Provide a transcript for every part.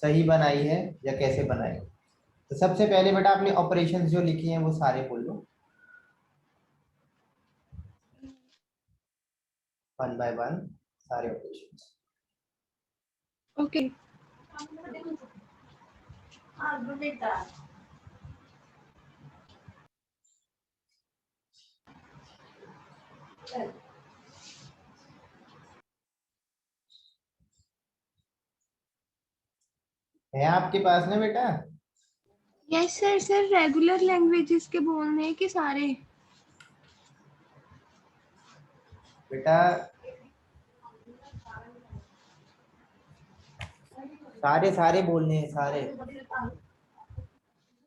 सही बनाई है या कैसे बनाई। तो सबसे पहले बेटा आपने ऑपरेशंस जो लिखी हैं वो सारे बोल लो, वन बाय वन सारे ऑपरेशंस। ओके। है आपके पास ना बेटा? Yes sir. Sir regular languages के बोलने हैं कि सारे? बेटा सारे सारे बोलने हैं सारे।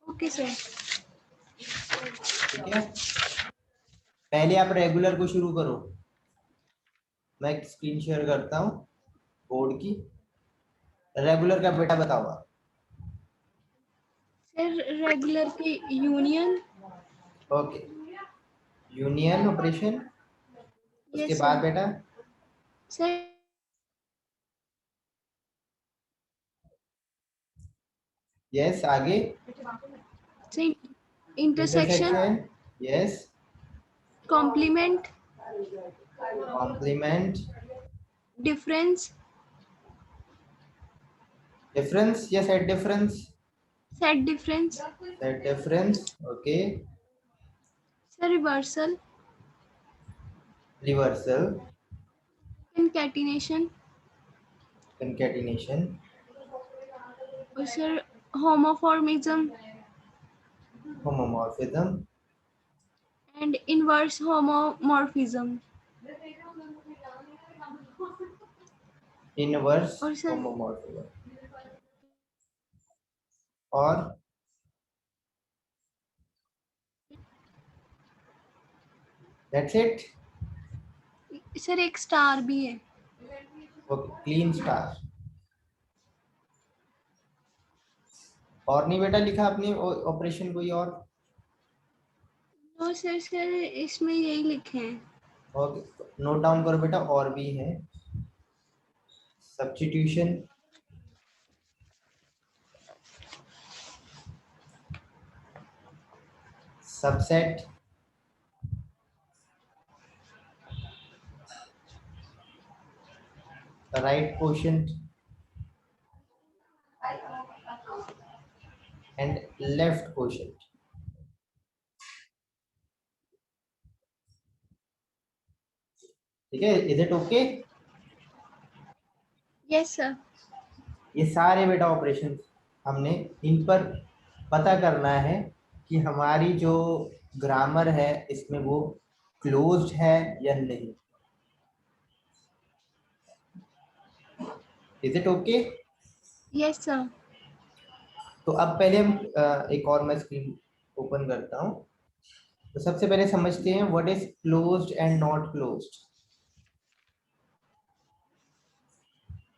Okay sir. ठीक है, पहले आप रेगुलर को शुरू करो। मैं एक स्क्रीन शेयर करता हूँ बोर्ड की। रेगुलर का बेटा बताओ आप। सर रेगुलर की यूनियन। Okay, union operation. उसके यस बाद सर। बेटा सर यस, आगे intersection, intersection, yes, complement, complement, difference, difference या set difference, set difference. Set difference, okay, sir reversal, reversal, concatenation, concatenation, और sir homomorphism homomorphism, and inverse homomorphism. Inverse और sir homomorphism, और that's it. Sir एक star भी है। Okay, Kleene star. और नहीं बेटा लिखा आपने ऑपरेशन कोई और? तो सर इसमें यही लिखे हैं। ओके, नोट डाउन करो बेटा, और भी है। Substitution, subset, right quotient and left quotient. ठीक है, is it okay? Yes sir. ये सारे बेटा ऑपरेशन हमने इन पर पता करना है कि हमारी जो ग्रामर है इसमें वो क्लोज्ड है या नहीं। Is it okay? Yes sir. तो अब पहले हम एक और मैं स्क्रीन ओपन करता हूँ। तो सबसे पहले समझते हैं what is closed end not closed.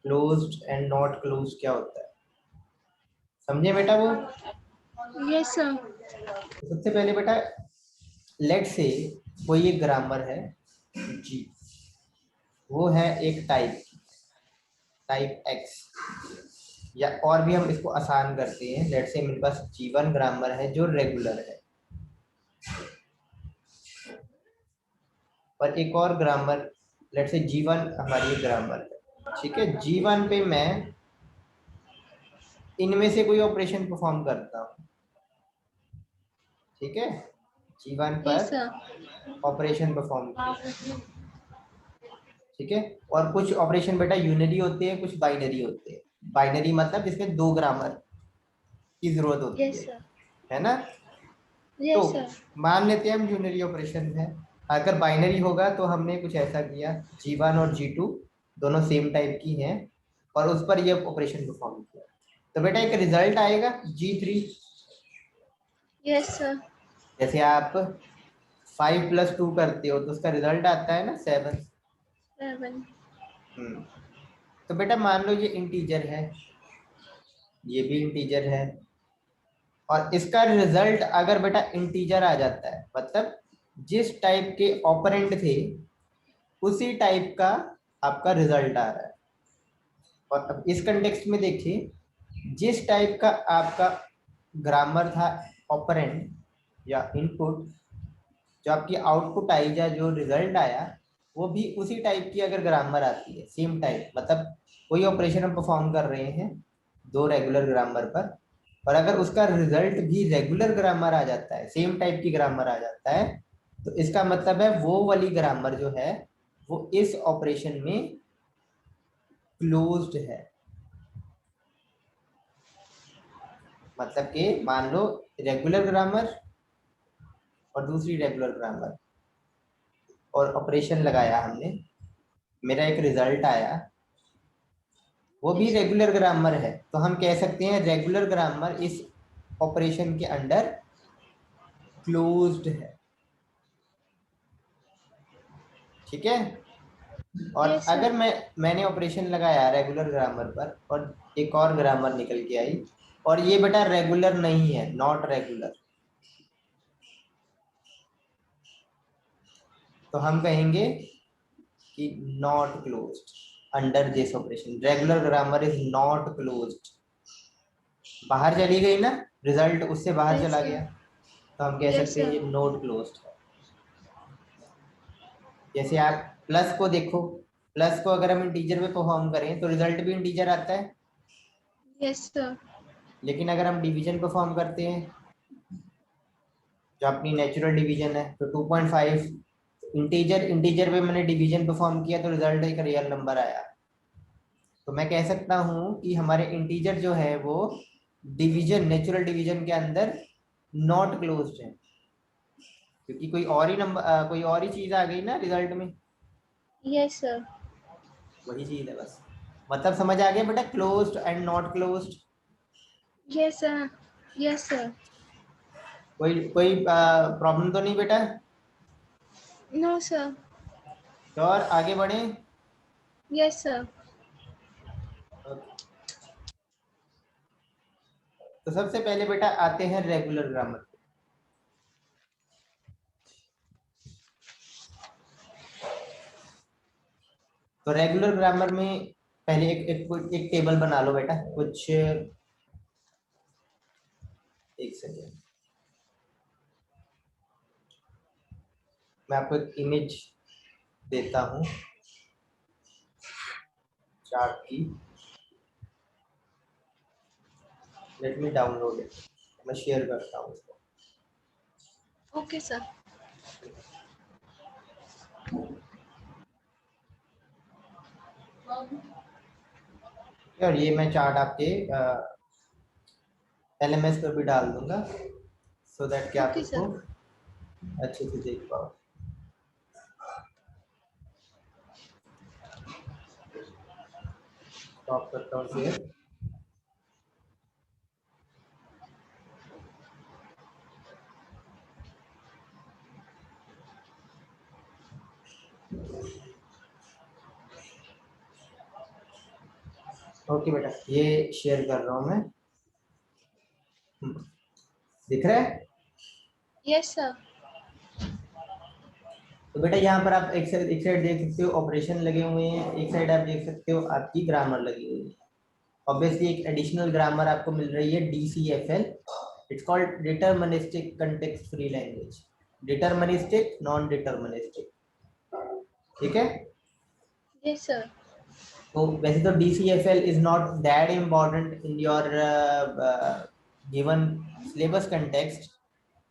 Closed end not closed क्या होता है, समझे बेटा वो? Yes sir. तो सबसे पहले बेटा लेट से कोई एक ग्रामर है जी, वो है एक टाइप, टाइप एक्स, या और भी हम इसको आसान करते हैं, लेट से मेरे पास G1 ग्रामर है जो रेगुलर है, और एक और ग्रामर लेट से G1 हमारी ग्रामर है। ठीक है, G1 पे मैं इनमें से कोई ऑपरेशन परफॉर्म करता हूँ। ठीक है, G1 यस पर सर। ऑपरेशन परफॉर्म किया। ठीक है, और कुछ ऑपरेशन बेटा यूनरी होते हैं, कुछ बाइनरी होते हैं। बाइनरी मतलब जिसमें दो ग्रामर की जरूरत होती यस सर। है ना? तो यस सर। मान लेते हैं हम यूनरी ऑपरेशन है। अगर बाइनरी होगा तो हमने कुछ ऐसा किया, G1 और G2 दोनों सेम टाइप की हैं और उस पर ये ऑपरेशन परफॉर्म किया, तो बेटा एक रिजल्ट आएगा G3। Yes sir. जैसे आप 5 + 2 करते हो तो उसका रिजल्ट आता है ना 7। 7। तो बेटा मान लो ये इंटीजर है, ये भी इंटीजर है, और इसका रिजल्ट अगर बेटा इंटीजर आ जाता है, मतलब जिस टाइप के ऑपरेंड थे उसी टाइप का आपका रिजल्ट आ रहा है। और अब इस कंटेक्स्ट में देखिए, जिस टाइप का आपका ग्रामर था ऑपरेंड या इनपुट, जो आपकी आउटपुट आई या जो रिजल्ट आया, वो भी उसी टाइप की अगर ग्रामर आती है, सेम टाइप, मतलब कोई ऑपरेशन हम परफॉर्म कर रहे हैं दो रेगुलर ग्रामर पर, और अगर उसका रिजल्ट भी रेगुलर ग्रामर आ जाता है, सेम टाइप की ग्रामर आ जाता है, तो इसका मतलब है वो वाली ग्रामर जो है वो इस ऑपरेशन में क्लोज्ड है। मतलब कि मान लो रेगुलर ग्रामर और दूसरी रेगुलर ग्रामर, और ऑपरेशन लगाया हमने, मेरा एक रिजल्ट आया, वो भी Yes, sir. रेगुलर ग्रामर है, तो हम कह सकते हैं रेगुलर ग्रामर इस ऑपरेशन के अंडर क्लोज्ड है। ठीक है। और Yes, sir. अगर मैंने ऑपरेशन लगाया रेगुलर ग्रामर पर और एक और ग्रामर निकल के आई, और ये बेटा रेगुलर नहीं है, नॉट रेगुलर, तो हम कहेंगे कि not closed under this operation, regular grammar is not closed. बाहर चली गई ना, रिजल्ट उससे बाहर Yes, चला sir. गया, तो हम कह Yes, सकते हैं sir. ये नॉट क्लोज्ड है। जैसे आप प्लस को देखो, प्लस को अगर हम इंटीजर में परफॉर्म करें तो रिजल्ट भी इंटीजर आता है, Yes, sir. लेकिन अगर हम डिवीजन परफॉर्म करते हैं, जो अपनी नेचुरल डिवीजन है, तो 2.5 इंटीजर, इंटीजर पे मैंने डिवीजन परफॉर्म किया तो रिजल्ट एक रियल नंबर आया। तो मैं कह सकता हूँ कि हमारे इंटीजर जो है वो डिवीजन, नेचुरल डिवीजन के अंदर नॉट क्लोज्ड है, क्योंकि कोई और ही नंबर, कोई और ही चीज आ गई ना रिजल्ट में, Yes, sir. वही चीज है बस। मतलब समझ आ गया बेटा, closed end not closed. Yes, sir. Yes, sir. कोई कोई प्रॉब्लम तो नहीं बेटा? No, sir. तो और आगे बढ़े। Yes, sir. तो सबसे पहले बेटा आते हैं रेगुलर ग्रामर। तो रेगुलर ग्रामर में पहले एक टेबल बना लो बेटा, कुछ एक सेकेंड, मैं आपको एक इमेज देता हूँ चार्ट की, लेट मी डाउनलोड इट, मैं शेयर करता हूँ उसको। Okay, sir. और ये मैं चार्ट आपके LMS पर भी डाल दूंगा, सो दैट कि आप Okay, इसको sir. अच्छे से देख पाओ। स्टॉप करता हूँ शेयर। ओके बेटा, ये शेयर कर रहा हूँ मैं। दिख रहा है? Yes, sir. तो बेटा यहाँ पर आप एक साइड देख सकते हो ऑपरेशन लगे हुए हैं, एक साइड आप देख सकते हो आपकी ग्रामर लगी हुई है। ऑब्वियसली एक एडिशनल ग्रामर आपको मिल रही है, DCFL, it's called deterministic context free language, deterministic non deterministic. ठीक है। Yes, sir. तो वैसे तो DCFL is not that important in your given syllabus context,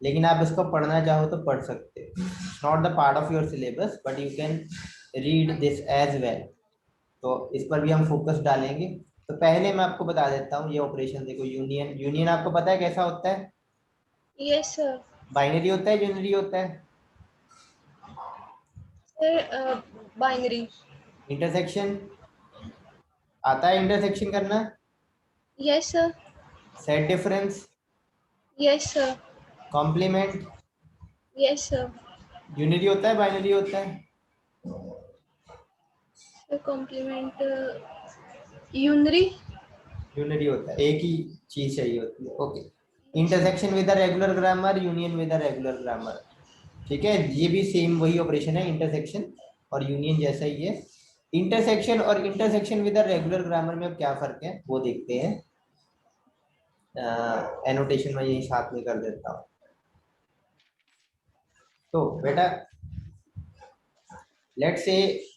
लेकिन आप इसको पढ़ना चाहो तो पढ़ सकते हो, not the part of your syllabus but you can read this as well. तो इस पर भी हम फोकस डालेंगे। तो पहले मैं आपको बता देता हूँ ये ऑपरेशन देखो, यूनियन, यूनियन आपको पता है कैसा होता है? Yes, sir. बाइनरी होता है, यूनिटरी होता है? Sir, binary. इंटरसेक्शन आता है, इंटरसेक्शन करना? Yes, sir. Set difference, Yes, sir. Complement, Yes, sir. Unitary होता है, बाइनरी होता है? Sir, complement. Unary. यूनिटरी होता है, एक ही चीज चाहिए होती है। Okay. Intersection with the regular grammar, union with the regular grammar. ठीक है, ये भी सेम वही ऑपरेशन है, इंटरसेक्शन और यूनियन जैसा ही है। इंटरसेक्शन और intersection with the regular grammar में अब क्या फर्क है वो देखते हैं। एनोटेशन में यही साथ में कर देता हूँ। तो बेटा लेट्स से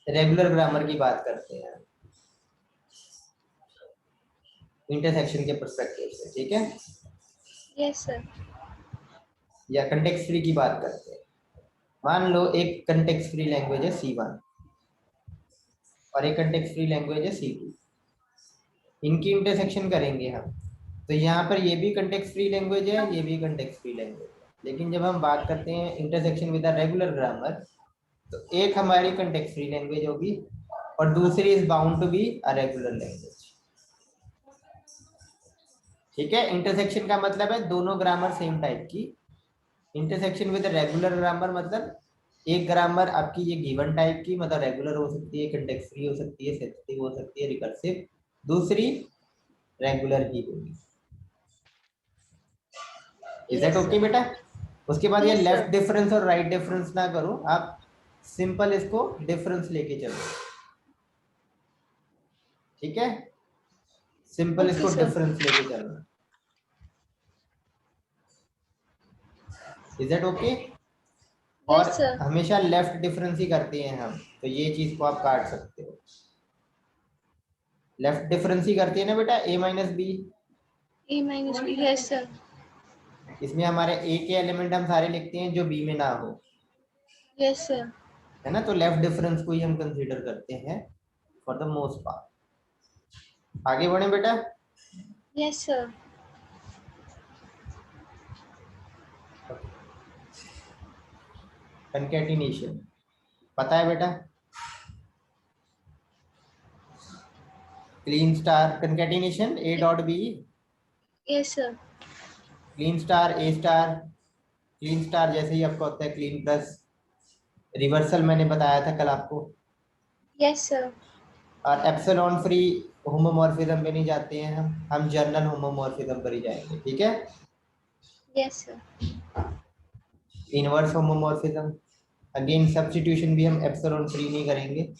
रेगुलर ग्रामर की बात करते हैं इंटरसेक्शन के पर्सपेक्टिव से, ठीक है, यस सर। या कंटेक्स्ट फ्री की बात करते हैं। मान लो एक कंटेक्स्ट फ्री लैंग्वेज है C1 और एक कंटेक्स्ट फ्री लैंग्वेज है C2, इनकी इंटरसेक्शन करेंगे हम। तो यहाँ पर ये भी कंटेक्स्ट फ्री लैंग्वेज है, ये भी कंटेक्स्ट फ्री लैंग्वेज है, लेकिन जब हम बात करते हैं intersection with a regular grammar, तो एक हमारी कंटेक्स्ट फ्री लैंग्वेज होगी और दूसरी is bound to be a regular language. ठीक है, इंटरसेक्शन का मतलब है दोनों ग्रामर सेम टाइप की। इंटरसेक्शन विद रेगुलर ग्रामर मतलब एक ग्रामर आपकी ये गिवन टाइप की, मतलब रेगुलर हो सकती है, कंटेक्स्ट फ्री हो सकती है, सेंसिटिव हो सकती है, रिकर्सिव, दूसरी रेगुलर की होगी। Is that yes okay sir. बेटा? उसके बाद ये यस लेफ्ट सर। डिफरेंस और राइट डिफरेंस ना करो आप, सिंपल इसको डिफरेंस लेके चलो, ठीक है, सिंपल ओके इसको सर। डिफरेंस लेके चलना। Is that okay? और यस सर। हमेशा लेफ्ट डिफरेंस ही करते हैं हम, तो ये चीज को आप काट सकते हो। लेफ्ट डिफरेंस ही करती है ना बेटा A-B। A-B, yes sir. इसमें हमारे A के एलिमेंट हम सारे लिखते हैं जो B में ना हो, यस सर। है ना, तो लेफ्ट डिफरेंस को ही हम कंसीडर करते हैं फॉर द मोस्ट पार्ट। आगे बढ़े बेटा। Yes sir. कंकैटिनेशन पता है बेटा? Kleene star concatenation A.B, yes sir. Kleene star A star, Kleene star जैसे ही आपको होता है क्लीन प्लस, रिवर्सल मैंने बताया था कल आपको। Yes sir. और एप्सिलॉन फ्री होमोमॉर्फिज्म पे नहीं जाते हैं हम जर्नल होमोमॉर्फिज्म पर ही जाएंगे, ठीक है। Yes sir. Inverse homomorphism, again substitution भी हम एप्सिलॉन फ्री नहीं करेंगे,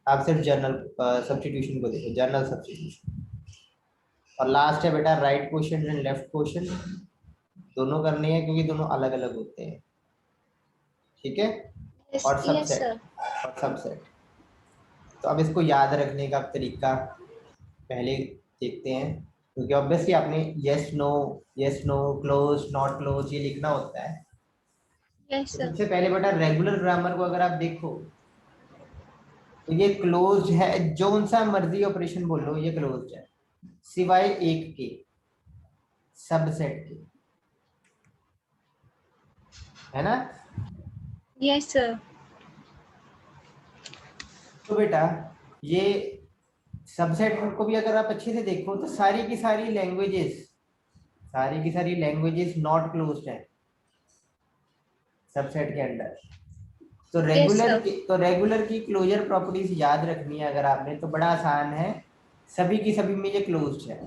आप सिर्फ जर्नल सब्स्टिट्यूशन को देखो, जर्नल सब्स्टिट्यूशन। और लास्ट है बेटा right question and left question, दोनों करने हैं क्योंकि दोनों अलग अलग होते हैं, ठीक है। यस और यस सबसेट, सर। और सबसेट। तो अब इसको याद रखने का तरीका पहले देखते हैं, क्योंकि ऑब्वियसली आपने yes no close not close ये लिखना होता है। यस तो सर। सबसे पहले बेटा रेगुलर ग्रामर को अगर आप देखो तो ये क्लोज है, जो सा मर्जी ऑपरेशन बोल लो ये क्लोज है, सिवाय एक के, सबसेट के, है ना। Yes sir. तो बेटा ये सबसेट को भी अगर आप अच्छे से देखो तो सारी की सारी लैंग्वेजेस नॉट क्लोज्ड है सबसेट के अंडर। तो यस सर। रेगुलर की क्लोजर प्रॉपर्टीज याद रखनी है अगर आपने, तो बड़ा आसान है, सभी की सभी में ये क्लोज्ड है,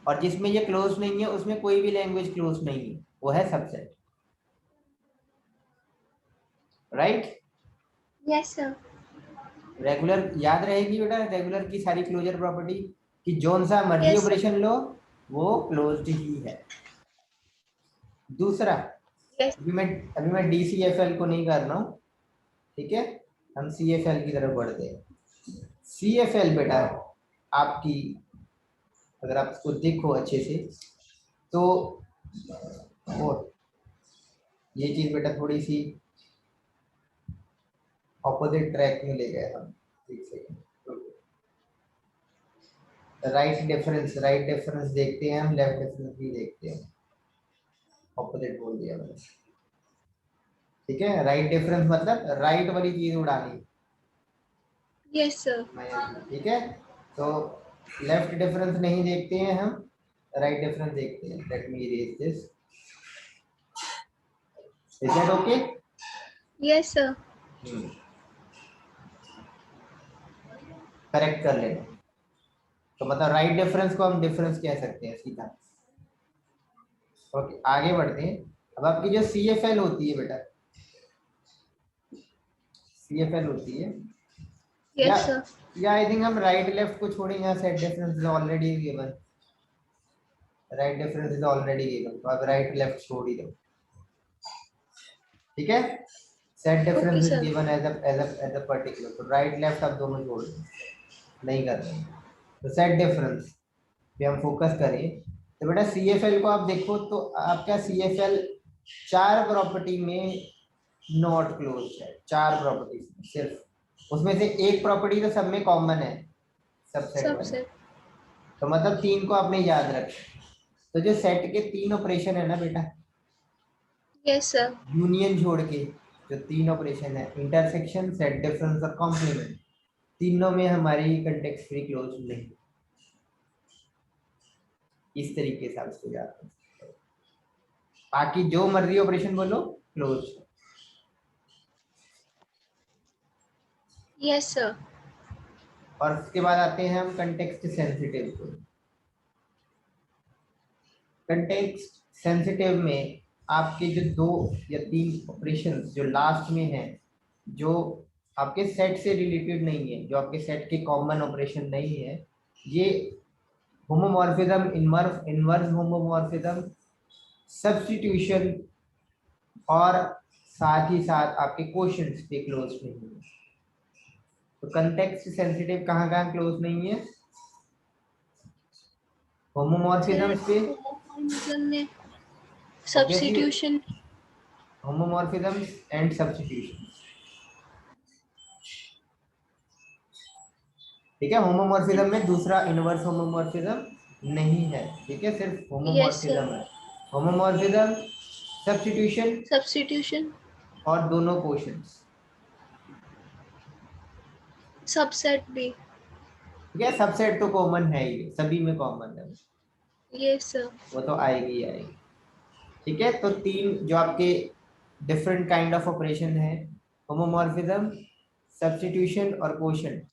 और जिसमें ये क्लोज नहीं है उसमें कोई भी लैंग्वेज क्लोज नहीं है, वो है subset, right. Yes sir. Regular याद रहेगी बेटा, रेगुलर की सारी क्लोजर प्रॉपर्टी कि जोन सा मर्जी यस सर। ऑपरेशन लो वो क्लोज्ड ही है। दूसरा, यस। अभी मैं DCFL को नहीं कर रहा हूँ, ठीक है, हम CFL की तरफ बढ़ते हैं। CFL बेटा आपकी, अगर आप इसको देखो अच्छे से तो वो ये चीज बेटा थोड़ी सी ऑपोजिट ट्रैक में ले गए हम, एक सेकंड। राइट डिफरेंस देखते हैं हम, लेफ्ट डिफरेंस भी देखते हैं, ऑपोजिट बोल दिया मैंने, ठीक है। राइट डिफरेंस मतलब राइट वाली चीज उड़ानी, यस सर। ठीक है। तो लेफ्ट डिफरेंस नहीं देखते हैं हम, राइट डिफरेंस देखते हैं। Let me erase this, is that okay? Yes sir. Correct कर लेना, तो मतलब राइट डिफरेंस को हम डिफरेंस कह सकते हैं सीधा। ओके आगे बढ़ते हैं। अब आपकी जो CFL होती है बेटा, CFL होती है Yes, sir. या आई थिंक हम राइट लेफ्ट को छोड़ें, यहाँ set difference is already given, right difference is already given, तो अब राइट लेफ्ट छोड़ ही दो, ठीक है। Set Okay, difference is sir. Given as a particular, तो राइट लेफ्ट आप दोनों छोड़ दो, नहीं कर रहे हैं। तो सेट डिफरेंस पे हम फोकस करें, तो बेटा CFL को आप देखो तो आपका CFL 4 प्रॉपर्टी में नॉट क्लोज है, 4 प्रॉपर्टी सिर्फ, उसमें से एक प्रॉपर्टी तो सब में कॉमन है, सबसेट वाली, Subset. तो मतलब 3 को आपने याद रखा। तो जो सेट के 3 ऑपरेशन है ना बेटा, Yes, sir. यूनियन छोड़ के जो 3 ऑपरेशन है, इंटरसेक्शन, सेट डिफरेंस और कॉम्प्लीमेंट, तीनों में हमारी कंटेक्स्ट फ्री क्लोज नहीं, इस तरीके से आप इसको याद रखें। बाकी जो मर्जी ऑपरेशन बोलो क्लोज। Yes, sir. और उसके बाद आते हैं हम कंटेक्स्ट सेंसिटिव को। कंटेक्स्ट सेंसिटिव में आपके जो 2 या 3 ऑपरेशन जो लास्ट में हैं, जो आपके सेट से रिलेटेड नहीं है, जो आपके सेट के कॉमन ऑपरेशन नहीं है, ये होमोमॉर्फिज्म, इनवर्स होमोमॉर्फिज्म, सब्स्टिट्यूशन और साथ ही साथ आपके क्वोशंट्स पे क्लोज नहीं है। तो कंटेक्स्ट सेंसिटिव कहाँ कहाँ क्लोज नहीं है? होमोमॉर्फिज्म पे, Homomorphism में obviously substitution. Homomorphism and substitution, ठीक है। होमोमॉर्फिज्म में दूसरा इनवर्स होमोमॉर्फिज्म नहीं है, ठीक है, सिर्फ Yes, sir. होमोमॉर्फिज्म है। Homomorphism, substitution Substitution. और दोनों क्वोशंट्स, Subset B. ठीक है। सबसेट तो कॉमन है ही, सभी में कॉमन है, Yes, sir. वो तो आएगी ही आएगी, ठीक है। तो 3 जो आपके डिफरेंट काइंड ऑफ ऑपरेशन है, होमोमॉर्फिज्म, सब्स्टिट्यूशन और क्वोशंट,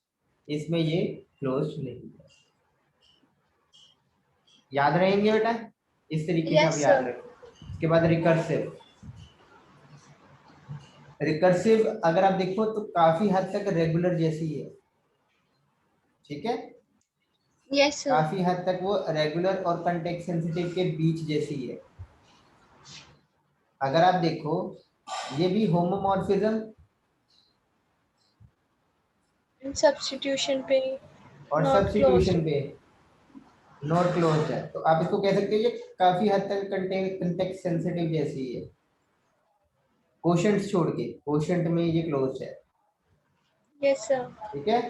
इसमें ये क्लोज नहीं है, याद रहेंगे बेटा, इस तरीके से आप Yes, याद sir. रखें। उसके बाद रिकर्सिव, रिकर्सिव अगर आप देखो तो काफी हद तक रेगुलर जैसी है, ठीक है, Yes, sir. काफी हद तक वो रेगुलर और कंटेक्स्ट सेंसिटिव के बीच जैसी है। अगर आप देखो ये भी होमोमॉर्फिज्म And substitution पे और not closed. सब्स्टिट्यूशन पे नॉट क्लोज्ड है, तो आप इसको कह सकते हो ये काफी हद तक कंटेक्स्ट सेंसिटिव जैसी है, क्वोशंट्स छोड़ के, क्वोशंट में ये क्लोज्ड है, Yes, sir. ठीक है।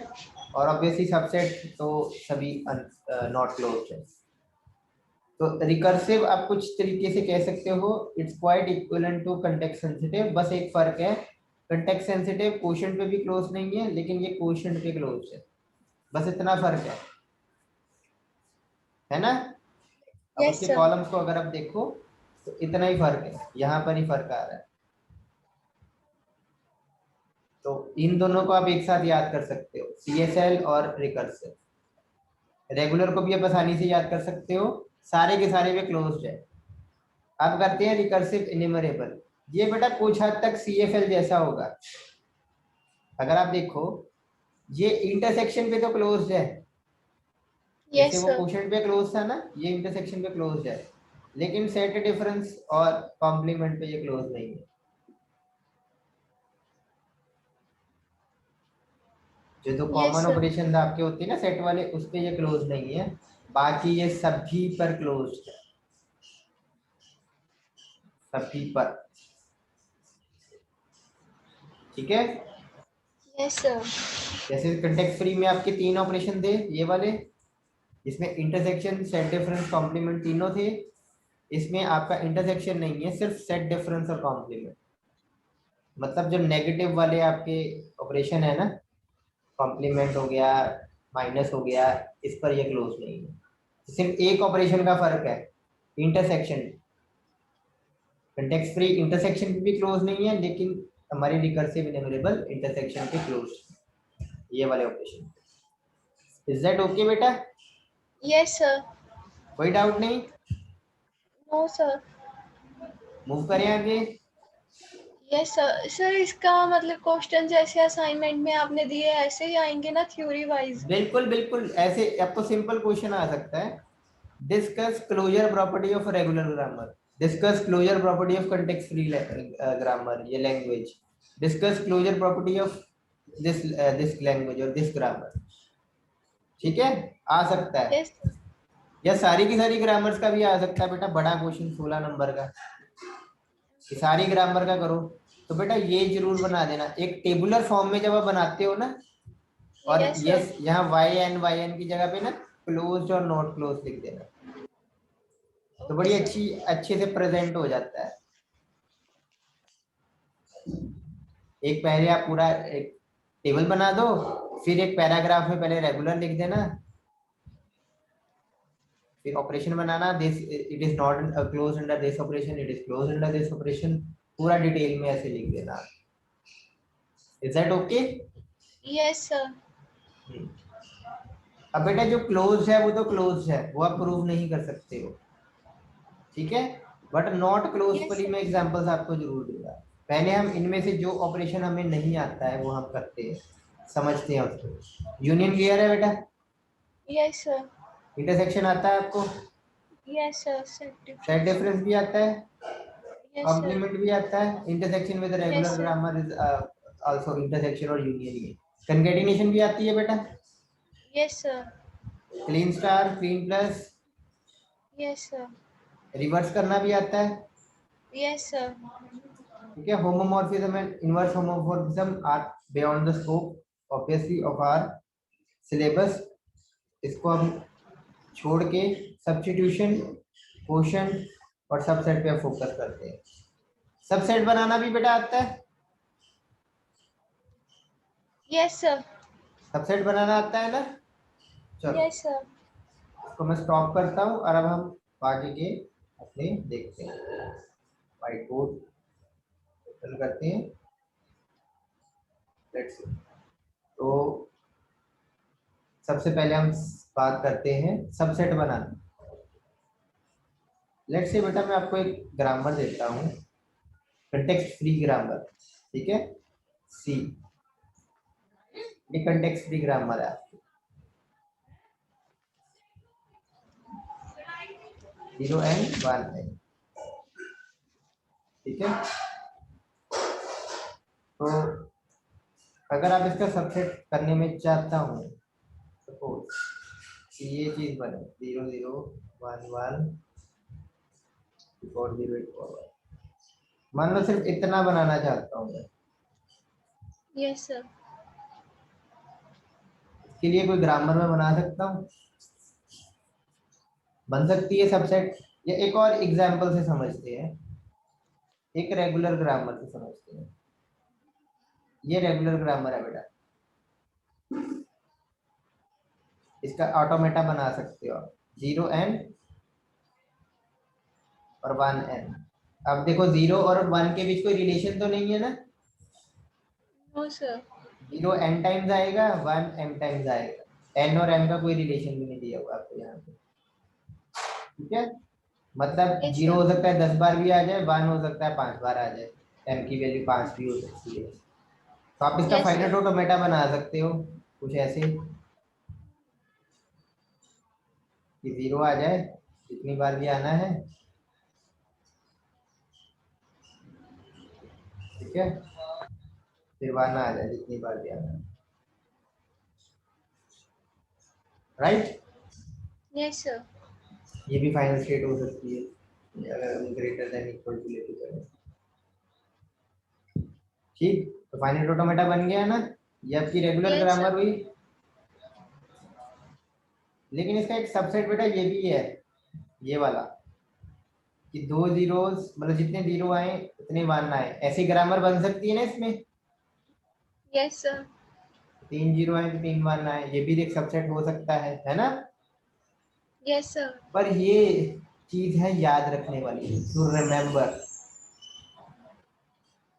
और ऑब्वियसली सबसेट तो सभी नॉट क्लोज्ड है। तो रिकर्सिव आप कुछ तरीके से कह सकते हो it's quite equivalent to context sensitive, बस एक फर्क है, कंटेक्स्ट सेंसिटिव क्वोशंट पे भी क्लोज नहीं है, लेकिन ये क्वोशंट पे क्लोज है, बस इतना फर्क है ना। अब Yes, उसके sir. कॉलम्स को अगर आप देखो तो इतना ही फर्क है, यहाँ पर ही फर्क आ रहा है। तो इन दोनों को आप एक साथ याद कर सकते हो, CSL और रिकर्सिव। रेगुलर को भी आप आसानी से याद कर सकते हो, सारे के सारे वे क्लोज्ड है। अब करते हैं रिकर्सिव इन्यूमरेबल, ये बेटा कुछ हद तक CFL जैसा होगा। अगर आप देखो ये इंटरसेक्शन पे तो क्लोज्ड है, जैसे Yes, वो sir. क्वोशंट पे क्लोज था ना, ये इंटरसेक्शन पे क्लोज्ड है, लेकिन सेट डिफरेंस और कॉम्प्लीमेंट पे ये क्लोज नहीं है। जो तो Yes, कॉमन sir. ऑपरेशन आपके होते हैं ना सेट वाले, उस पे ये क्लोज नहीं है, बाकी ये सभी पर क्लोज है, सभी पर, ठीक है। Yes, sir. जैसे कंटेक्स्ट फ्री में आपके 3 ऑपरेशन थे ये वाले, इसमें इंटरसेक्शन, सेट डिफरेंस, कॉम्प्लीमेंट तीनों थे, इसमें आपका इंटरसेक्शन नहीं है, सिर्फ सेट डिफरेंस और कॉम्प्लीमेंट। मतलब जो नेगेटिव वाले आपके ऑपरेशन है ना, कॉम्प्लीमेंट हो गया, माइनस हो गया, इस पर ये क्लोज नहीं है, सिर्फ एक ऑपरेशन का फर्क है, इंटरसेक्शन। कंटेक्स्ट फ्री इंटरसेक्शन पे भी क्लोज नहीं है, लेकिन हमारी रिकर्सिव इन्यूमरेबल इंटरसेक्शन पे क्लोज, ये वाले ऑपरेशन। इज दैट ओके बेटा? Yes, sir. कोई डाउट नहीं? No, sir. मूव करें आगे। Yes sir. सर इसका मतलब क्वेश्चन जैसे असाइनमेंट में आपने दिए ऐसे ही आएंगे ना, थ्योरी वाइज? बिल्कुल बिल्कुल ऐसे। अब तो सिंपल क्वेश्चन आ सकता है, discuss closure property of regular grammar, discuss closure property of context free grammar, ये language, discuss closure property of this language और दिस ग्रामर। ठीक है, आ सकता है। यस। या सारी की सारी ग्रामर्स का भी आ सकता है बेटा, बड़ा क्वेश्चन 16 नंबर का, कि सारी ग्रामर का करो। तो बेटा ये जरूर बना देना एक टेबुलर फॉर्म में, जब आप बनाते हो ना, और यस सर। यस यहाँ वाई एन की जगह पे ना क्लोज और नॉट क्लोज लिख देना, तो ओके बड़ी सर। अच्छे से प्रेजेंट हो जाता है। एक पहले आप पूरा एक टेबल बना दो, फिर एक पैराग्राफ में पहले रेगुलर लिख देना, फिर operation banana, this it is not close under this operation, it is close under this operation, पूरा डिटेल में ऐसे लिख देना। Is that okay? Yes sir. अब बेटा जो क्लोज है वो तो क्लोज है, वो आप प्रूव नहीं कर सकते हो, ठीक है, बट नॉट क्लोज यस पर ही सर। मैं एग्जांपल्स आपको जरूर दूंगा। पहले हम इनमें से जो ऑपरेशन हमें नहीं आता है वो हम करते हैं, समझते हैं उसको। यूनियन क्लियर है बेटा? Yes sir. इंटरसेक्शन आता है आपको? Yes sir. Set set difference. Difference भी आता है? Yes sir. कॉम्प्लीमेंट भी आता है? Intersection with yes regular sir. Grammar is also intersection और यूनियन ही। कंकैटिनेशन भी आती है बेटा? Yes sir. Kleene star, Kleene plus, yes sir. Reverse करना भी आता है, यस सर। ठीक है। Homomorphism and inverse homomorphism are beyond the scope obviously of our syllabus, इसको हम छोड़ के सब्स्टिट्यूशन, क्वोशंट और सबसेट पे फोकस करते हैं। सबसेट बनाना भी बेटा आता है? Yes sir. सबसेट बनाना आता है ना? चलो यस सर। इसको मैं स्टॉप करता हूँ और अब हम बाकी के अपने देखते हैं। व्हाइट बोर्ड ओपन करते हैं, लेट्स सी। तो सबसे पहले हम बात करते हैं सबसेट बनाना। लेट्स से बेटा मैं आपको एक ग्रामर देता हूँ, कंटेक्स्ट फ्री ग्रामर, ठीक है, सी, ये कंटेक्स्ट फ्री ग्रामर है आपकी, 0 and 1 है, ठीक है। तो अगर आप इसका सबसेट करने में चाहता हूँ, सपोज कि ये चीज बने 0 0 1 1 और 0 मान लो सिर्फ इतना बनाना चाहता हूँ मैं, यस सर। इसके लिए कोई ग्रामर में बना सकता हूँ? बन सकती है सबसेट। या एक और एग्जांपल से समझते हैं, एक रेगुलर ग्रामर से समझते हैं। ये रेगुलर ग्रामर है बेटा, इसका ऑटोमेटा बना सकते हो आप, 0 and और 1 and। अब देखो 0 और 1 के बीच कोई रिलेशन तो नहीं है ना, नो सर। 0 n टाइम्स आएगा, 1 m टाइम्स आएगा, n और m का कोई रिलेशन भी नहीं दिया हुआ आपको यहाँ पे, ठीक है। मतलब यस 0 सर। हो सकता है 10 बार भी आ जाए, 1 हो सकता है 5 बार आ जाए, m की वैल्यू 5 भी हो सकती है। तो आप इसका यस फाइनल सर। ऑटोमेटा बना सकते हो कुछ ऐसे कि 0 आ जाए जितनी बार भी आना है, ठीक है, फिर 1 आ जाए जितनी बार भी आना है, राइट। Yes sir. ये भी फाइनल स्टेट हो सकती है अगर हम ग्रेटर देन इक्वल टू लेके चलें, ठीक। तो फाइनल ऑटोमेटा बन गया ना, ये आपकी रेगुलर यस ग्रामर सर। हुई। लेकिन इसका एक सबसेट बेटा ये भी है, ये वाला, कि 2 जीरोस मतलब जितने 0 आए उतने 1 आए, ऐसी ग्रामर बन सकती है ना इसमें। Yes sir. 3 0 आए तो 3 1 आए, ये भी एक सबसेट हो सकता है ना। Yes sir. पर ये चीज है याद रखने वाली, टू रिमेम्बर,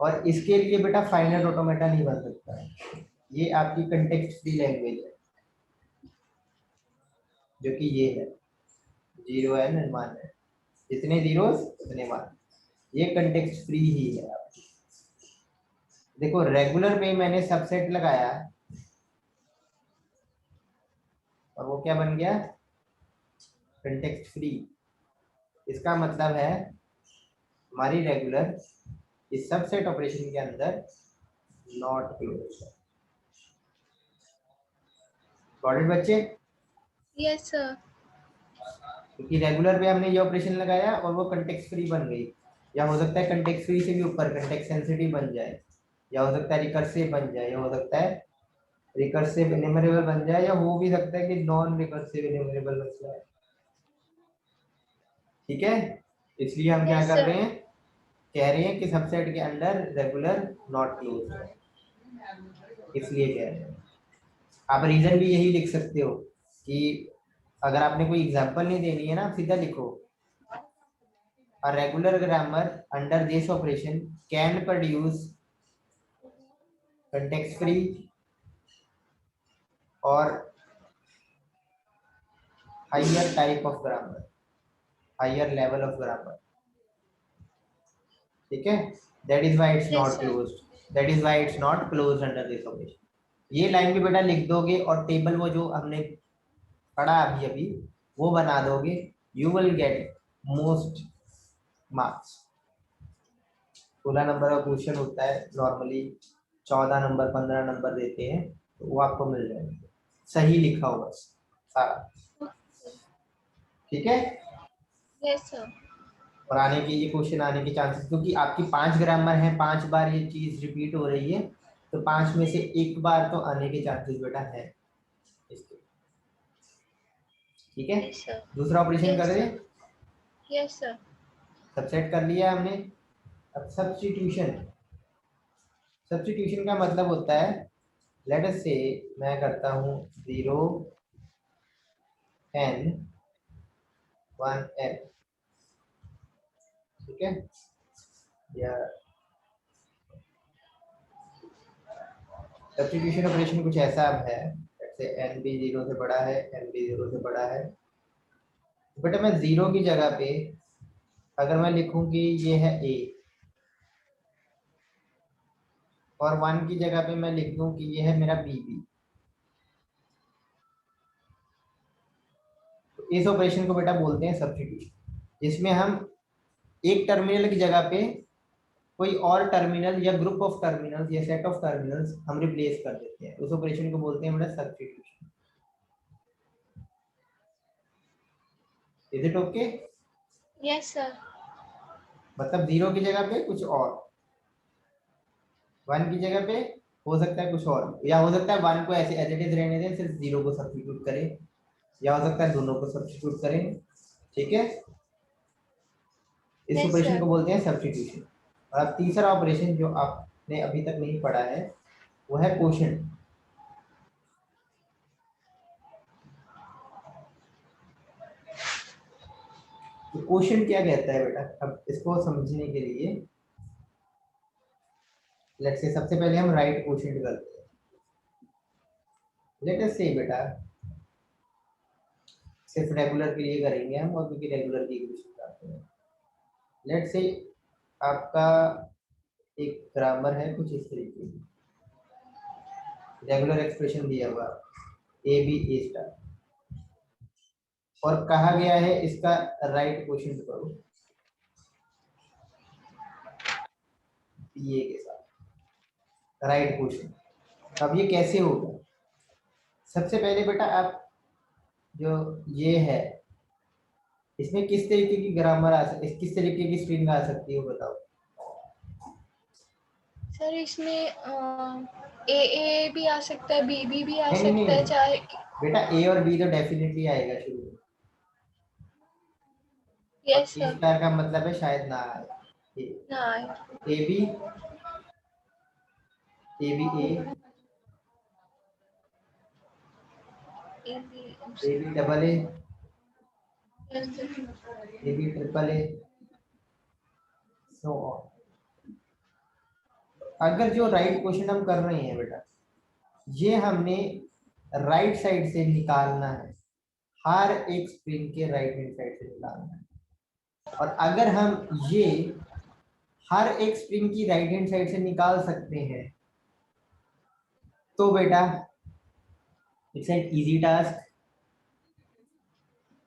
और इसके लिए बेटा फाइनल ऑटोमेटा नहीं बन सकता है। ये आपकी कंटेक्स्ट फ्री लैंग्वेज है, जो कि ये है 0 and 1 है, जितने जीरोस उतने 1, ये कंटेक्स्ट फ्री ही है आपकी। देखो रेगुलर पे मैंने सबसेट लगाया और वो क्या बन गया, कंटेक्स्ट फ्री। इसका मतलब है हमारी रेगुलर इस सबसेट ऑपरेशन के अंदर नॉट क्लोज है। गॉट इट बच्चे? Yes sir. क्योंकि रेगुलर पे हमने ये ऑपरेशन लगाया और वो कंटेक्स्ट फ्री बन गई, या हो सकता है कंटेक्स्ट फ्री से भी ऊपर कंटेक्स्ट सेंसिटिव बन जाए, या हो सकता है रिकर्सिव बन जाए, या हो सकता है रिकर्सिव इन्यूमरेबल बन जाए, या हो भी सकता है कि नॉन रिकर्सिव इन्यूमरेबल बन जाए। ठीक है, इसलिए हम क्या यस कर सर। रहे हैं, कह रहे हैं कि सबसेट के अंदर रेगुलर नॉट क्लोज है, इसलिए कह रहे हैं। आप रीजन भी यही लिख सकते हो कि अगर आपने कोई एग्जांपल नहीं देनी है ना, आप सीधा लिखो a regular grammar under this operation can produce context free or higher type of grammar, higher level of grammar. ठीक है, that is why it's yes not sir. closed, that is why it's not closed under this operation. ये line भी बेटा लिख दोगे और table वो जो हमने पढ़ा अभी अभी वो बना दोगे, you will get most marks. 16 number का क्वेश्चन होता है नॉर्मली, 14 नंबर 15 नंबर देते हैं, तो वो आपको मिल जाएंगे, सही लिखा होगा सारा। ठीक है, यस सर। और आने के ये क्वेश्चन आने के चांसेस, क्योंकि आपकी 5 ग्रामर है, 5 बार ये चीज रिपीट हो रही है, तो 5 में से एक बार तो आने के चांसेस बेटा है इसके। ठीक है, यस सर। दूसरा ऑपरेशन कर यस रहे, सर। Yes sir. सबसेट कर लिया हमने। अब सब्स्टिट्यूशन, सब्स्टिट्यूशन का मतलब होता है, लेट अस से मैं करता हूँ 0 n 1 n, ठीक है, या सब्स्टिट्यूशन ऑपरेशन कुछ ऐसा अब है, जैसे n भी 0 से बड़ा है, n भी 0 से बड़ा है, बेटा मैं 0 की जगह पे अगर मैं लिखूं कि ये है a, और 1 की जगह पे मैं लिख दूं कि ये है मेरा bb, तो इस ऑपरेशन को बेटा बोलते हैं सब्स्टिट्यूशन, जिसमें हम एक टर्मिनल की जगह पे कोई और टर्मिनल या ग्रुप ऑफ टर्मिनल्स या सेट ऑफ टर्मिनल्स हम रिप्लेस कर देते हैं, उस ऑपरेशन को बोलते हैं बेटा substitution. Is it okay? Yes sir. मतलब 0 की जगह पे कुछ और, 1 की जगह पे हो सकता है कुछ और, या हो सकता है 1 को ऐसे एज इट इज रहने दें, सिर्फ 0 को सब्स्टिट्यूट करें, या हो सकता है दोनों को सब्स्टिट्यूट करें। ठीक है, इस यस ऑपरेशन सर। को बोलते हैं सब्स्टिट्यूशन। और अब तीसरा ऑपरेशन जो आपने अभी तक नहीं पढ़ा है वो है क्वोशंट। तो क्वोशंट क्या कहता है बेटा, अब इसको समझने के लिए लेट्स से सबसे पहले हम राइट क्वोशंट करते हैं। लेट अस से बेटा सिर्फ रेगुलर के लिए करेंगे हम, और क्योंकि रेगुलर की क्वेश्चन करते हैं, लेट्स से आपका एक ग्रामर है कुछ इस तरीके की, रेगुलर एक्सप्रेशन दिया हुआ ए बी ए स्टार, और कहा गया है इसका राइट क्वेश्चन करो पीए के साथ, राइट क्वेश्चन। अब ये कैसे होगा, सबसे पहले बेटा आप जो ये है इसमें किस तरीके की ग्रामर आ सकती, किस तरीके की स्ट्रिंग आ सकती है वो बताओ। सर इसमें ए भी आ सकता है, बी भी आ नहीं नहीं सकता है, नहीं चाहे। बेटा, ए और बी तो डेफिनेटली आएगा शुरू में, और यस ए सर। स्टार का मतलब है शायद ना आए। हाँ। A B, A B A, A B. A B double A, yes sir. A B triple A, so on. अगर जो राइट क्वेश्चन हम कर रहे हैं बेटा, ये हमने राइट साइड से निकालना है, हर एक स्ट्रिंग के राइट हैंड साइड से निकालना है, और अगर हम ये हर एक स्ट्रिंग की राइट हैंड साइड से निकाल सकते हैं, तो बेटा इट्स एन इजी टास्क,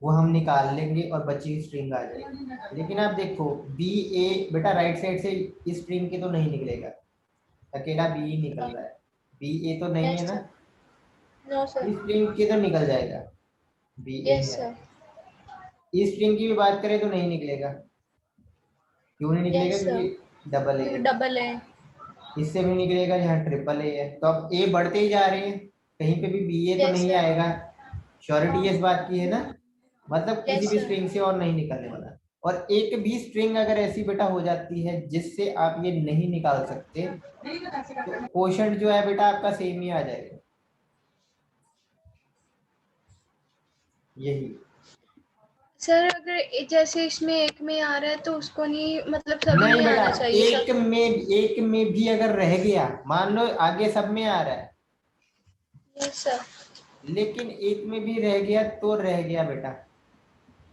वो हम निकाल लेंगे और बची हुई स्ट्रिंग आ जाएगी। लेकिन आप देखो बी ए बेटा राइट साइड से इस स्ट्रिंग के तो नहीं निकलेगा, अकेला बी ही निकल रहा है, बी ए तो नहीं है यस ना, सर। No sir. इस स्ट्रिंग के तो निकल जाएगा, बी ए यस है। सर। इस स्ट्रिंग की भी बात करें तो नहीं निकलेगा, क्यों नहीं निकलेगा, यस सर, क्योंकि डबल ए क्योंकि है। डबल है। इससे भी निकलेगा जहाँ ट्रिपल ए है, तो अब ए बढ़ते ही जा रहे हैं, कहीं पे भी बी ए तो यस नहीं सर। आएगा, श्योरिटी इस बात की है ना, मतलब किसी यस भी सर। स्ट्रिंग से और नहीं निकलने वाला। और एक भी स्ट्रिंग अगर ऐसी बेटा हो जाती है जिससे आप ये नहीं निकाल सकते, तो क्वोशंट जो है बेटा आपका सेम ही आ जाएगा, यही। सर अगर जैसे इसमें एक में आ रहा है तो उसको नहीं, मतलब सभी नहीं में बेटा, आना चाहिए एक सब। में एक में भी अगर रह गया, मान लो आगे सब में आ रहा है, यस सर। लेकिन एक में भी रह गया तो रह गया बेटा,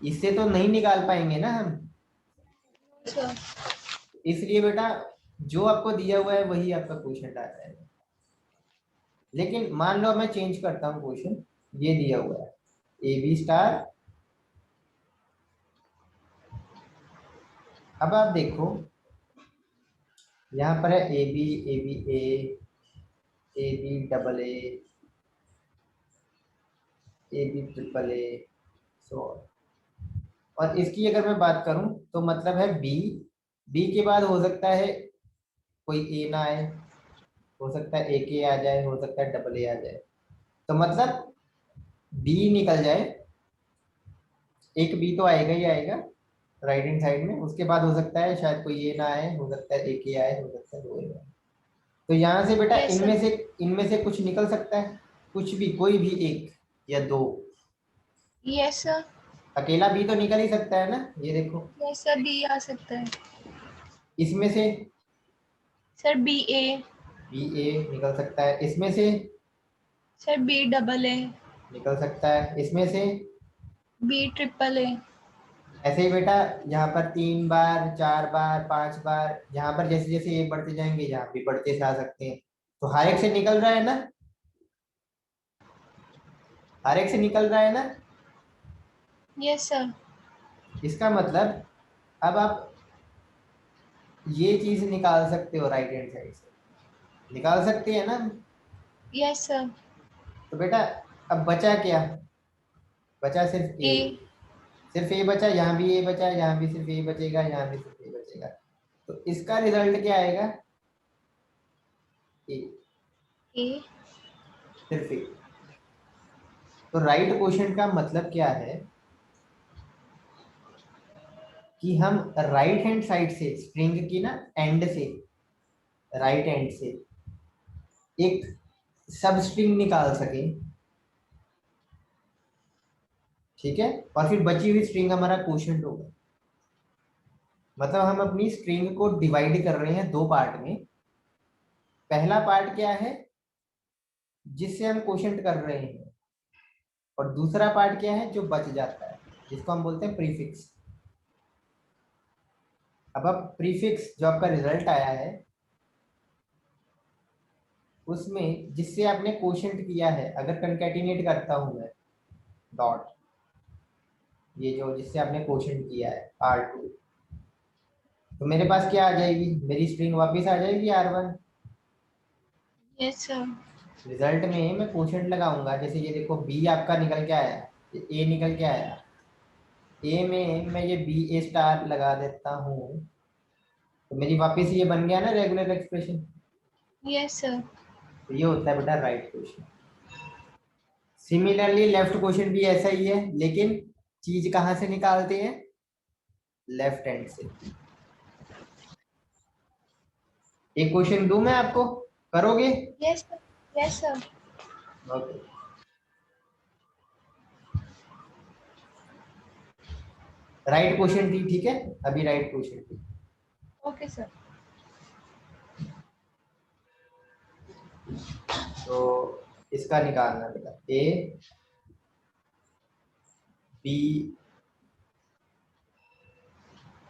इससे तो नहीं निकाल पाएंगे ना हम। सर। इसलिए बेटा जो आपको दिया हुआ है वही आपका क्वेश्चन आ जाएगा। लेकिन मान लो मैं चेंज करता हूँ क्वेश्चन, ये दिया हुआ है ए बी स्टार, अब आप देखो यहाँ पर है A B, A B A B double A B triple A, so. और इसकी अगर मैं बात करूं तो मतलब है बी, बी के बाद हो सकता है कोई ए ना आए, हो सकता है एक ए आ जाए, हो सकता है डबल ए आ जाए, तो मतलब बी निकल जाए, एक बी तो आएगा ही आएगा राइट हैंड साइड में, उसके बाद हो सकता है शायद कोई ए ना आए, हो सकता है एक ए आए, हो सकता है दो ए आए। तो यहाँ से बेटा यस सर। इनमें से कुछ निकल सकता है, कुछ भी, कोई भी एक या दो, यस सर। अकेला बी तो निकल ही सकता है ना, ये देखो यस सर, बी आ सकता है। इसमें से सर बी ए। बी ए निकल सकता है, इसमें से सर बी डबल ए। निकल सकता है, इसमें से। B triple A. ऐसे ही बेटा यहाँ पर 3 बार 4 बार 5 बार, यहाँ पर जैसे जैसे ये बढ़ते जाएंगे यहाँ भी बढ़ते से आ सकते हैं, तो हर एक से निकल रहा है ना, हर एक से निकल रहा है ना। Yes sir. इसका मतलब अब आप ये चीज निकाल सकते हो राइट हैंड साइड से, निकाल सकते हैं ना। Yes sir. तो बेटा अब बचा क्या, बचा सिर्फ ए, ए। सिर्फ ए बचा, यहाँ भी ए बचा, यहाँ भी सिर्फ ए बचेगा, यहाँ भी सिर्फ ए बचेगा, तो इसका रिजल्ट क्या आएगा, ए, ए। सिर्फ ए। तो राइट क्वेश्चन का मतलब क्या है कि हम राइट हैंड साइड से स्ट्रिंग की ना एंड से, राइट एंड से एक सब स्ट्रिंग निकाल सके, ठीक है, और फिर बची हुई स्ट्रिंग हमारा क्वोशंट होगा। मतलब हम अपनी स्ट्रिंग को डिवाइड कर रहे हैं दो पार्ट में, पहला पार्ट क्या है जिससे हम क्वोशंट कर रहे हैं, और दूसरा पार्ट क्या है जो बच जाता है, जिसको हम बोलते हैं प्रीफिक्स। अब प्रीफिक्स जो आपका रिजल्ट आया है उसमें जिससे आपने क्वोशंट किया है, अगर कंकैटिनेट करता हूं मैं डॉट, ये जो जिससे आपने क्वोशंट किया है R2, तो मेरे पास क्या आ जाएगी, मेरी स्ट्रिंग वापस आ जाएगी R1। Yes sir. रिजल्ट में मैं क्वोशंट लगाऊंगा, जैसे ये देखो बी आपका निकल के आया, ए निकल के आया, ए में मैं ये बी ए स्टार लगा देता हूँ, तो मेरी वापस ये बन गया ना रेगुलर एक्सप्रेशन। Yes sir. तो ये होता है बेटा right question. Similarly left question भी ऐसा ही है, लेकिन चीज कहाँ से निकालते हैं, लेफ्ट हैंड से। एक क्वेश्चन दूं मैं आपको, करोगे? Yes sir. Yes sir. Okay, right question थी, ठीक है, अभी राइट क्वेश्चन थी। Okay sir. तो इसका निकालना बेटा ए बी,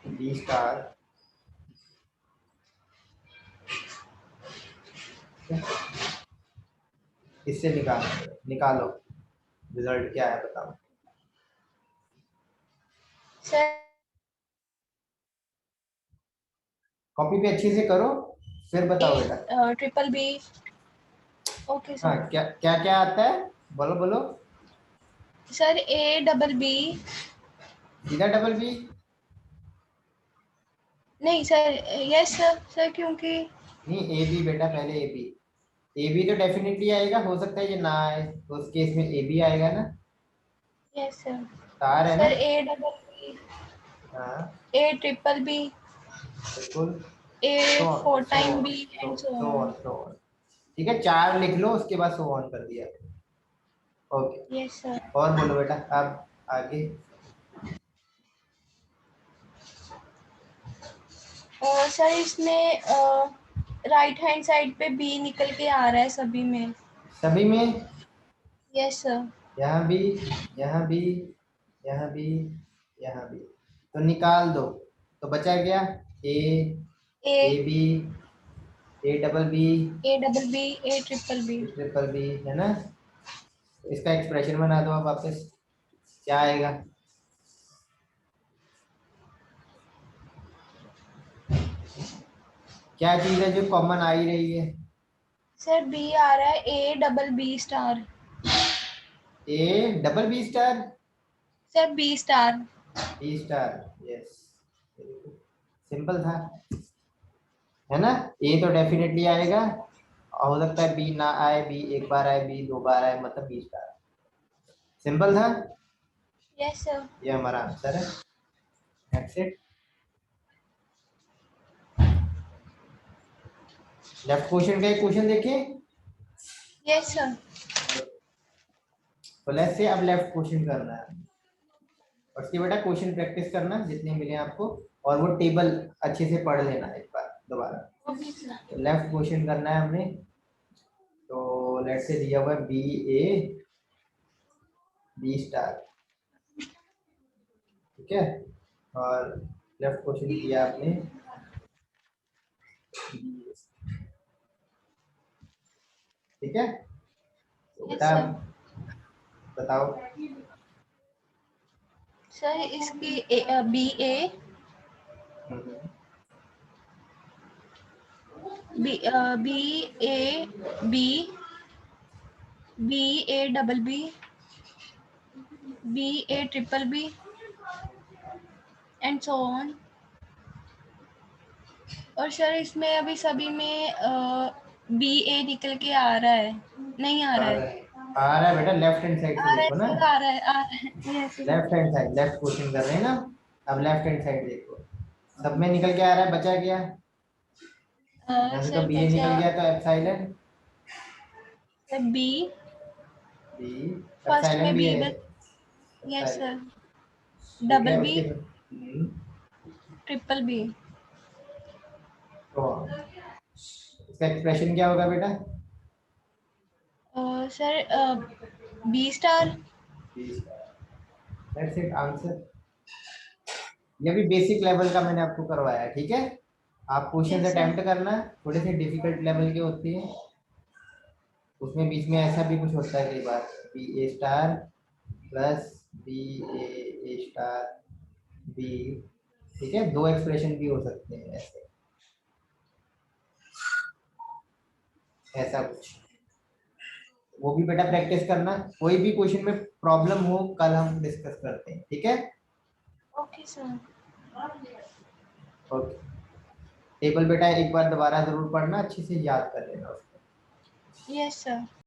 बी स्टार इससे निकालो रिजल्ट क्या है बताओ। सर कॉपी पे अच्छे से करो फिर बताओ बेटा। Triple B. ओके हाँ, सर। क्या क्या क्या आता है, बोलो बोलो। Sir A double B. सीधा डबल बी? नहीं सर, यस सर, सर क्योंकि नहीं, ए बी बेटा, पहले ए बी। ए बी तो डेफिनेटली आएगा, हो सकता है ये ना आए तो उस केस में ए बी आएगा ना। Yes sir. स्टार है ना। सर ए डबल बी, हाँ ए ट्रिपल बी, बिल्कुल। A so four so time B so and so so on. On so on. ठीक है, 4 लिख लो उसके बाद सो ऑन कर दिया। ओके। Yes sir. और बोलो बेटा अब आगे। सर इसमें राइट हैंड साइड पे बी निकल के आ रहा है सभी में। सभी में? Yes sir. यहाँ भी, यहाँ भी, यहाँ भी, यहाँ भी, तो निकाल दो। तो बचा क्या? A, A, A B, A double B, A double B, A triple B. A triple B, है ना। तो इसका एक्सप्रेशन बना दो अब वापस, क्या आएगा? क्या चीज है जो कॉमन आ ही रही है? सर बी आ रहा है A double B star. A double B star? Sir B star. B star, yes. Simple था, है ना। ए तो डेफिनेटली यस आएगा, सर। और हो सकता है बी ना आए, बी एक बार आए, बी 2 बार आए, मतलब बी स्टार। सिंपल था, यस सर। ये हमारा आंसर है। That's it. लेफ्ट क्वेश्चन का एक क्वेश्चन देखिए। Yes sir. तो लेट्स से अब लेफ्ट क्वेश्चन करना है, और उसके बेटा क्वेश्चन प्रैक्टिस करना जितने मिले आपको, और वो टेबल अच्छे से पढ़ लेना एक बार दोबारा। Okay sir. तो लेफ्ट क्वेश्चन करना है हमने। तो लेट्स से दिया हुआ है बी ए बी स्टार, ठीक है। और लेफ्ट क्वेश्चन किया आपने, ठीक है। तो यस बेटा सर। बताओ। सर इसकी B A, hmm, B B A B, B A double B, B A triple B and so on. और सर इसमें अभी सभी में बी ए निकल के आ रहा है, नहीं आ रहा है। आ रहा है बेटा, लेफ्ट हैंड साइड से आ रहा है देखो ना। सर, आ रहा है, आ रहा है। Yes sir. Left hand side, left question कर रहे हैं ना। अब लेफ्ट हैंड साइड देखो, सब में निकल के आ रहा है, बचा क्या? यहाँ से तो सर बी ए बचा निकल गया, तो epsilon sir B, B, first epsilon में भी बी है, बच। Yes epsilon, sir. ठीक डबल है। बी, उसके ट्रिपल बी। तो इसका एक्सप्रेशन क्या होगा बेटा? Sir B star. That's it answer. ये भी बेसिक लेवल का मैंने आपको करवाया, ठीक है। आप क्वेश्चन यस सर। अटेम्प्ट करना, थोड़े से डिफिकल्ट लेवल के होते हैं, उसमें बीच में ऐसा भी कुछ होता है कई बार, बी ए स्टार प्लस बी ए स्टार बी, ठीक है। 2 एक्सप्रेशन भी हो सकते हैं ऐसे, ऐसा कुछ। वो भी बेटा प्रैक्टिस करना, कोई भी क्वेश्चन में प्रॉब्लम हो कल हम डिस्कस करते हैं, ठीक है। Okay sir. ओके। टेबल बेटा एक बार दोबारा जरूर पढ़ना, अच्छे से याद कर लेना उसको। Yes sir.